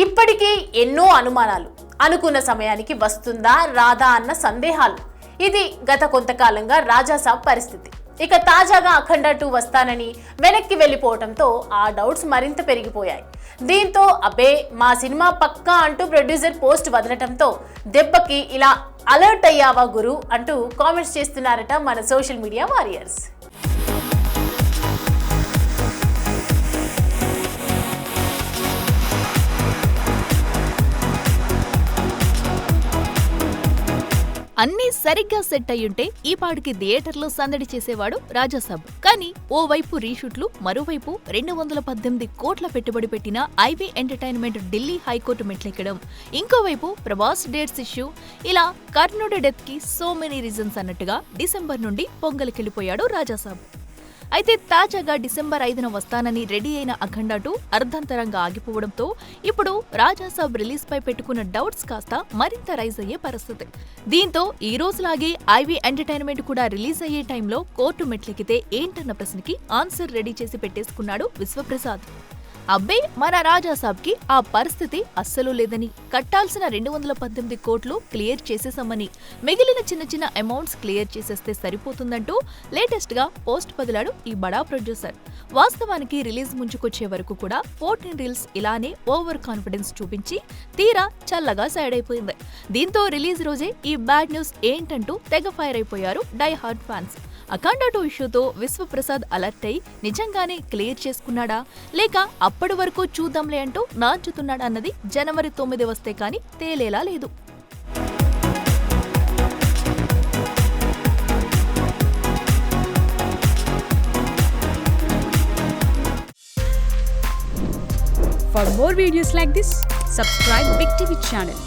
ఇప్పటికీ ఎన్నో అనుమానాలు, అనుకున్న సమయానికి వస్తుందా రాదా అన్న సందేహాలు. ఇది గత కొంతకాలంగా రాజాసాబ్ పరిస్థితి. ఇక తాజాగా అఖండ 2 వస్తానని వెనక్కి వెళ్ళిపోవడంతో ఆ డౌట్స్ మరింత పెరిగిపోయాయి. దీంతో అబే మా సినిమా పక్కా అంటూ ప్రొడ్యూసర్ పోస్ట్ వదలటంతో దెబ్బకి ఇలా అలర్ట్ అయ్యావా గురు అంటూ కామెంట్స్ చేస్తున్నారట మన సోషల్ మీడియా వారియర్స్. అన్నీ సరిగ్గా సెట్ అయ్యుంటే ఈ పాటికి థియేటర్లో సందడి చేసేవాడు రాజాసాబ్. కానీ ఓవైపు రీషూట్లు, మరోవైపు 218 కోట్ల పెట్టుబడి పెట్టిన ఐవీ ఎంటర్టైన్మెంట్ ఢిల్లీ హైకోర్టు మెట్లెక్కడం, ఇంకోవైపు ప్రభాస్ డేట్స్ ఇష్యూ, ఇలా కర్ణుడి డెత్ కి సో మెనీ రీజన్స్ అన్నట్టుగా డిసెంబర్ నుండి పొంగలికెళ్లిపోయాడు రాజాసాబ్. అయితే తాజాగా డిసెంబర్ 5న వస్తానని రెడీ అయిన అఖండ 2 అర్ధంతరంగా ఆగిపోవడంతో ఇప్పుడు రాజాసాబ్ రిలీజ్ పై పెట్టుకున్న డౌట్స్ కాస్త మరింత రైజ్ అయ్యే పరిస్థితి. దీంతో ఈ రోజులాగే ఐవీ ఎంటర్టైన్మెంట్ కూడా రిలీజ్ అయ్యే టైంలో కోర్టు మెట్లెక్కితే ఏంటన్న ప్రశ్నకి ఆన్సర్ రెడీ చేసి పెట్టేసుకున్నాడు విశ్వప్రసాద్. అబ్బే మన రాజాసాబ్కి ఆ పరిస్థితి అస్సలు లేదని, కట్టాల్సిన 218 కోట్లు క్లియర్ చేసేసామని, మిగిలిన చిన్న చిన్న అమౌంట్స్ క్లియర్ చేసేస్తే సరిపోతుందంటూ లేటెస్ట్ గా పోస్ట్ వదిలాడు ఈ బడా ప్రొడ్యూసర్. వాస్తవానికి రిలీజ్ ముంచుకొచ్చే వరకు కూడా 14 రీల్స్ ఇలానే ఓవర్ కాన్ఫిడెన్స్ చూపించి తీరా చల్లగా సైడ్ అయిపోయింది. దీంతో రిలీజ్ రోజే ఈ బ్యాడ్ న్యూస్ ఏంటంటూ తెగ ఫైర్ అయిపోయారు డై హార్డ్ ఫ్యాన్స్. అఖండ 2 ఇష్యూతో విశ్వప్రసాద్ అలర్ట్ అయి నిజంగానే క్లియర్ చేసుకున్నాడా, లేక అప్పటి వరకు చూద్దాంలే అంటూ నాంచుతున్నాడా అన్నది జనవరి 9 వస్తే కానీ తేలేలా లేదు. For more videos like this, subscribe Big TV channel.